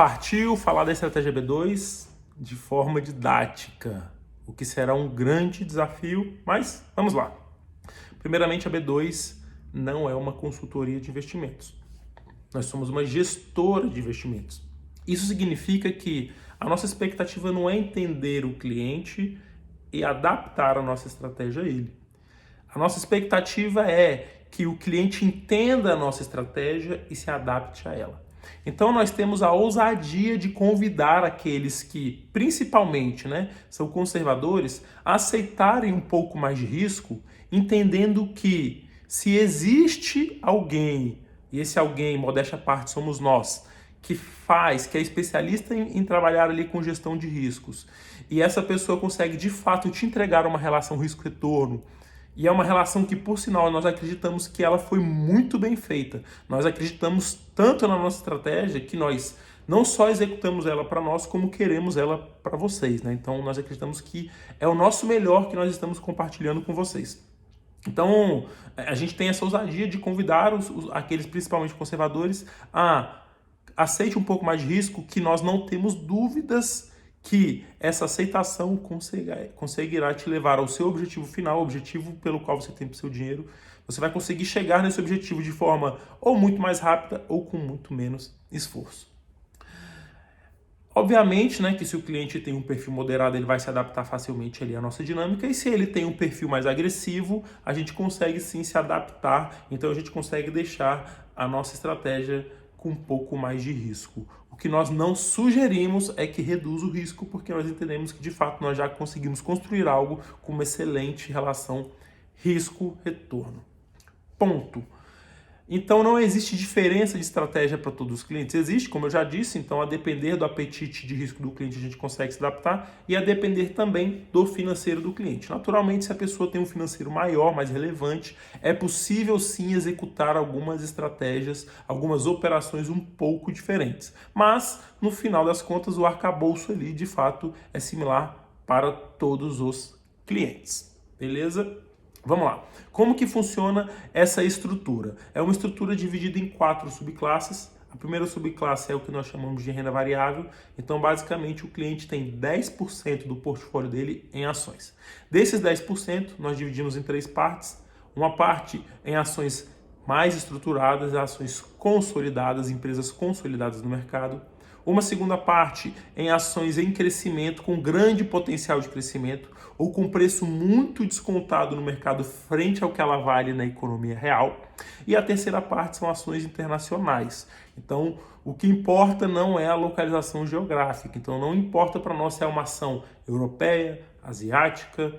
Partiu falar da estratégia B2 de forma didática, o que será um grande desafio, mas vamos lá. Primeiramente, a B2 não é uma consultoria de investimentos. Nós somos uma gestora de investimentos. Isso significa que a nossa expectativa não é entender o cliente e adaptar a nossa estratégia a ele. A nossa expectativa é que o cliente entenda a nossa estratégia e se adapte a ela. Então nós temos a ousadia de convidar aqueles que, principalmente, são conservadores, a aceitarem um pouco mais de risco, entendendo que se existe alguém, e esse alguém, modéstia à parte, somos nós, que é especialista em trabalhar ali com gestão de riscos, e essa pessoa consegue de fato te entregar uma relação risco-retorno, e é uma relação que, por sinal, nós acreditamos que ela foi muito bem feita. Nós acreditamos tanto na nossa estratégia que nós não só executamos ela para nós, como queremos ela para vocês, Então, nós acreditamos que é o nosso melhor que nós estamos compartilhando com vocês. Então, a gente tem essa ousadia de convidar aqueles principalmente conservadores a aceite um pouco mais de risco, que nós não temos dúvidas que essa aceitação conseguirá te levar ao seu objetivo final, o objetivo pelo qual você tem o seu dinheiro. Você vai conseguir chegar nesse objetivo de forma ou muito mais rápida ou com muito menos esforço. Obviamente, que se o cliente tem um perfil moderado, ele vai se adaptar facilmente ali à nossa dinâmica, e se ele tem um perfil mais agressivo, a gente consegue sim se adaptar, então a gente consegue deixar a nossa estratégia com um pouco mais de risco. O que nós não sugerimos é que reduza o risco, porque nós entendemos que de fato nós já conseguimos construir algo com uma excelente relação risco-retorno. Ponto. Então não existe diferença de estratégia para todos os clientes. Existe, como eu já disse, então a depender do apetite de risco do cliente a gente consegue se adaptar, e a depender também do financeiro do cliente. Naturalmente, se a pessoa tem um financeiro maior, mais relevante, é possível sim executar algumas estratégias, algumas operações um pouco diferentes. Mas, no final das contas, o arcabouço ali de fato é similar para todos os clientes. Beleza? Vamos lá. Como que funciona essa estrutura? É uma estrutura dividida em 4 subclasses. A primeira subclasse é o que nós chamamos de renda variável. Então, basicamente, o cliente tem 10% do portfólio dele em ações. Desses 10%, nós dividimos em 3 partes. Uma parte em ações mais estruturadas, ações consolidadas, empresas consolidadas no mercado. Uma segunda parte em ações em crescimento, com grande potencial de crescimento, ou com preço muito descontado no mercado frente ao que ela vale na economia real. E a terceira parte são ações internacionais. Então, o que importa não é a localização geográfica. Então, não importa para nós se é uma ação europeia, asiática,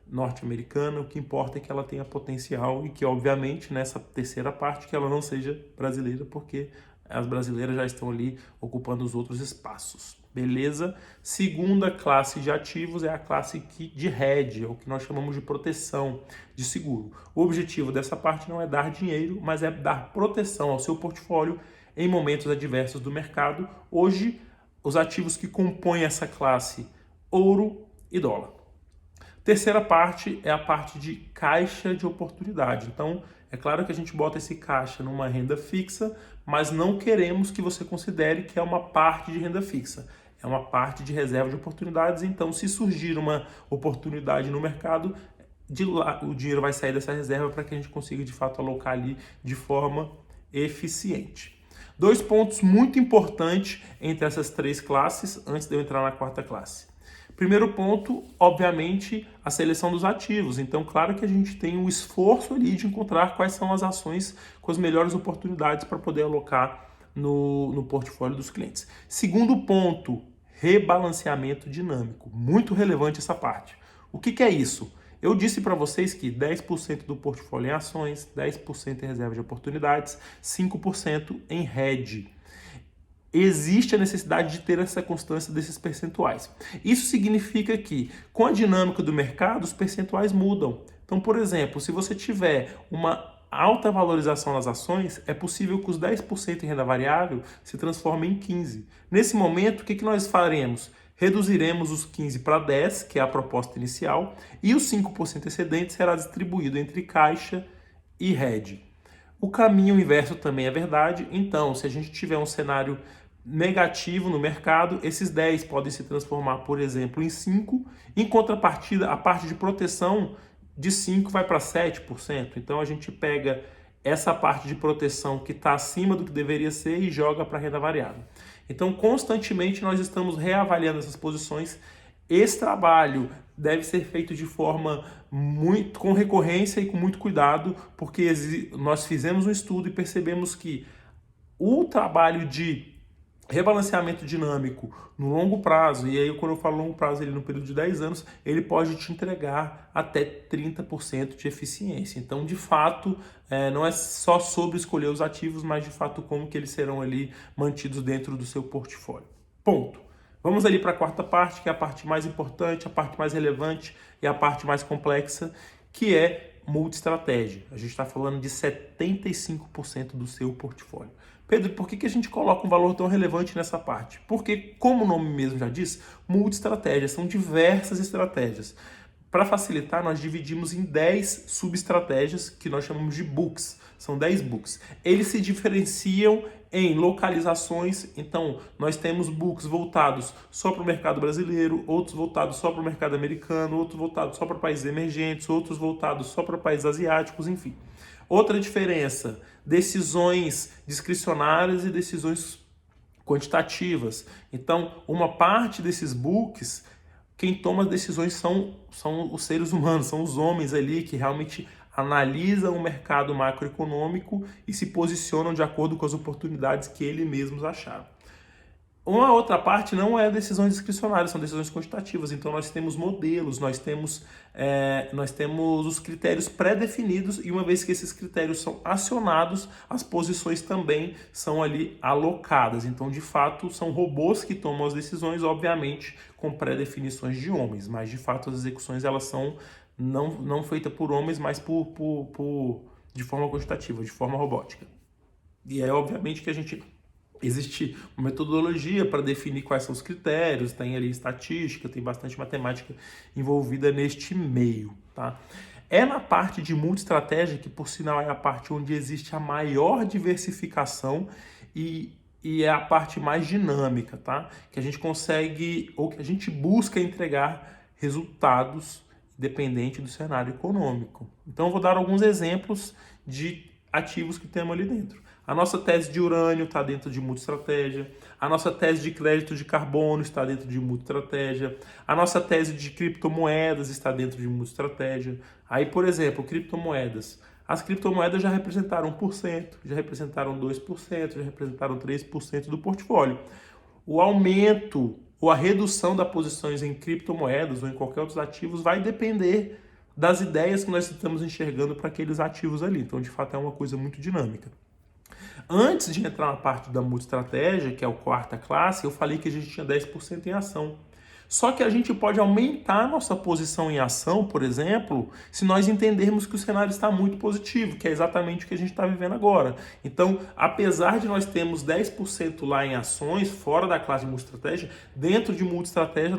norte-americana, o que importa é que ela tenha potencial e que, obviamente, nessa terceira parte, que ela não seja brasileira, porque as brasileiras já estão ali ocupando os outros espaços. Beleza? Segunda classe de ativos é a classe de hedge, é o que nós chamamos de proteção de seguro. O objetivo dessa parte não é dar dinheiro, mas é dar proteção ao seu portfólio em momentos adversos do mercado. Hoje, os ativos que compõem essa classe, ouro e dólar. Terceira parte é a parte de caixa de oportunidade. Então, é claro que a gente bota esse caixa numa renda fixa, mas não queremos que você considere que é uma parte de renda fixa. É uma parte de reserva de oportunidades. Então, se surgir uma oportunidade no mercado, de lá, o dinheiro vai sair dessa reserva para que a gente consiga, de fato, alocar ali de forma eficiente. 2 pontos muito importantes entre essas 3 classes, antes de eu entrar na 4ª classe. Primeiro ponto, obviamente, a seleção dos ativos. Então, claro que a gente tem um esforço ali de encontrar quais são as ações com as melhores oportunidades para poder alocar no portfólio dos clientes. Segundo ponto, rebalanceamento dinâmico. Muito relevante essa parte. O que é isso? Eu disse para vocês que 10% do portfólio em ações, 10% em reserva de oportunidades, 5% em hedge. Existe a necessidade de ter essa constância desses percentuais. Isso significa que, com a dinâmica do mercado, os percentuais mudam. Então, por exemplo, se você tiver uma alta valorização nas ações, é possível que os 10% em renda variável se transformem em 15%. Nesse momento, o que nós faremos? Reduziremos os 15 para 10, que é a proposta inicial, e os 5% excedente será distribuído entre caixa e hedge. O caminho inverso também é verdade. Então, se a gente tiver um cenário negativo no mercado, esses 10 podem se transformar, por exemplo, em 5. Em contrapartida, a parte de proteção de 5 vai para 7%. Então a gente pega essa parte de proteção que está acima do que deveria ser e joga para a renda variável. Então, constantemente nós estamos reavaliando essas posições. Esse trabalho deve ser feito de forma com recorrência e com muito cuidado, porque nós fizemos um estudo e percebemos que o trabalho de rebalanceamento dinâmico no longo prazo, e aí quando eu falo longo prazo, ele no período de 10 anos, ele pode te entregar até 30% de eficiência. Então, de fato, não é só sobre escolher os ativos, mas de fato como que eles serão ali mantidos dentro do seu portfólio. Ponto. Vamos ali para a quarta parte, que é a parte mais importante, a parte mais relevante e a parte mais complexa, que é multi-estratégia. A gente está falando de 75% do seu portfólio. Pedro, por que a gente coloca um valor tão relevante nessa parte? Porque, como o nome mesmo já diz, multi-estratégia, são diversas estratégias. Para facilitar, nós dividimos em 10 sub-estratégias que nós chamamos de books. São 10 books. Eles se diferenciam em localizações, então nós temos books voltados só para o mercado brasileiro, outros voltados só para o mercado americano, outros voltados só para países emergentes, outros voltados só para países asiáticos, enfim. Outra diferença, decisões discricionárias e decisões quantitativas. Então, uma parte desses books, quem toma as decisões são os seres humanos, são os homens ali que realmente analisam o mercado macroeconômico e se posicionam de acordo com as oportunidades que eles mesmos acharam. Uma outra parte não é decisões discricionárias, são decisões quantitativas. Então nós temos modelos, nós temos os critérios pré-definidos e uma vez que esses critérios são acionados, as posições também são ali alocadas. Então, de fato, são robôs que tomam as decisões, obviamente com pré-definições de homens, mas de fato as execuções elas são não feitas por homens, mas de forma quantitativa, de forma robótica. E é obviamente que existe uma metodologia para definir quais são os critérios, tem ali estatística, tem bastante matemática envolvida neste meio, tá? É na parte de multi-estratégia que, por sinal, é a parte onde existe a maior diversificação e é a parte mais dinâmica, tá? Que a gente consegue, ou que a gente busca entregar resultados dependente do cenário econômico. Então, eu vou dar alguns exemplos de ativos que temos ali dentro. A nossa tese de urânio está dentro de multi-estratégia. A nossa tese de crédito de carbono está dentro de multi-estratégia. A nossa tese de criptomoedas está dentro de multi-estratégia. Aí, por exemplo, criptomoedas. As criptomoedas já representaram 1%, já representaram 2%, já representaram 3% do portfólio. O aumento ou a redução das posições em criptomoedas ou em qualquer outros ativos vai depender das ideias que nós estamos enxergando para aqueles ativos ali. Então, de fato, é uma coisa muito dinâmica. Antes de entrar na parte da multi-estratégia, que é a quarta classe, eu falei que a gente tinha 10% em ação. Só que a gente pode aumentar a nossa posição em ação, por exemplo, se nós entendermos que o cenário está muito positivo, que é exatamente o que a gente está vivendo agora. Então, apesar de nós termos 10% lá em ações, fora da classe de multi-estratégia, dentro de multi-estratégia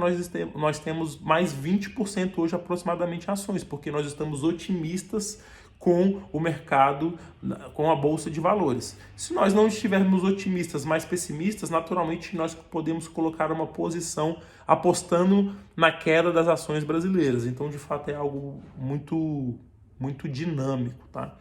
nós temos mais 20% hoje aproximadamente em ações, porque nós estamos otimistas com o mercado, com a bolsa de valores. Se nós não estivermos otimistas, mais pessimistas, naturalmente nós podemos colocar uma posição apostando na queda das ações brasileiras. Então, de fato, é algo muito, muito dinâmico, tá?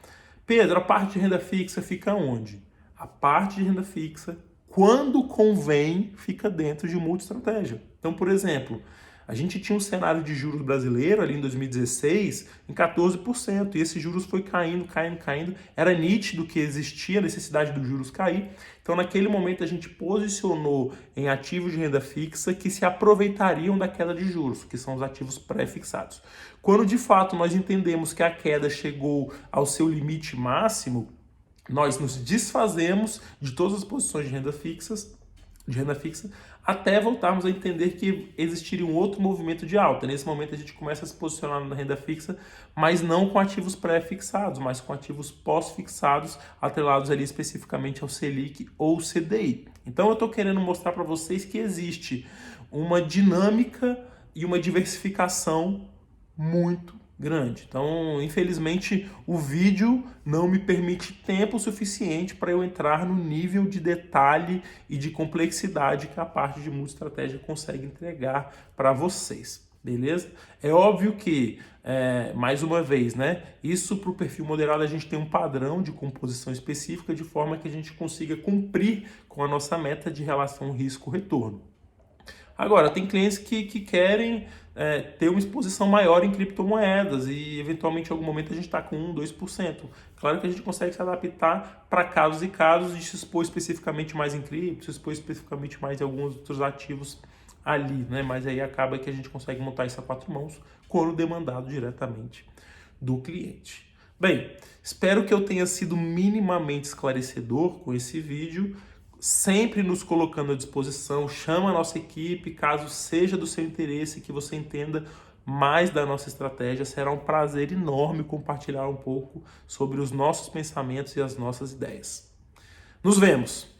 Pedro, a parte de renda fixa fica onde? A parte de renda fixa, quando convém, fica dentro de multi-estratégia. Então, por exemplo, a gente tinha um cenário de juros brasileiro ali em 2016 em 14%, e esses juros foi caindo. Era nítido que existia a necessidade dos juros cair. Então, naquele momento, a gente posicionou em ativos de renda fixa que se aproveitariam da queda de juros, que são os ativos pré-fixados. Quando, de fato, nós entendemos que a queda chegou ao seu limite máximo, nós nos desfazemos de todas as posições de renda fixa, até voltarmos a entender que existiria um outro movimento de alta. Nesse momento a gente começa a se posicionar na renda fixa, mas não com ativos pré-fixados, mas com ativos pós-fixados, atrelados ali especificamente ao Selic ou CDI. Então eu estou querendo mostrar para vocês que existe uma dinâmica e uma diversificação muito, grande. Então, infelizmente, o vídeo não me permite tempo suficiente para eu entrar no nível de detalhe e de complexidade que a parte de multi-estratégia consegue entregar para vocês. Beleza? É óbvio que, mais uma vez, né? Isso para o perfil moderado a gente tem um padrão de composição específica de forma que a gente consiga cumprir com a nossa meta de relação risco-retorno. Agora, tem clientes que querem ter uma exposição maior em criptomoedas e, eventualmente, em algum momento a gente está com 1, 2%. Claro que a gente consegue se adaptar para casos e casos e se expor especificamente mais em cripto, se expor especificamente mais em alguns outros ativos ali, né? Mas aí acaba que a gente consegue montar isso a 4 mãos quando demandado diretamente do cliente. Bem, espero que eu tenha sido minimamente esclarecedor com esse vídeo, sempre nos colocando à disposição. Chama a nossa equipe, caso seja do seu interesse, que você entenda mais da nossa estratégia. Será um prazer enorme compartilhar um pouco sobre os nossos pensamentos e as nossas ideias. Nos vemos!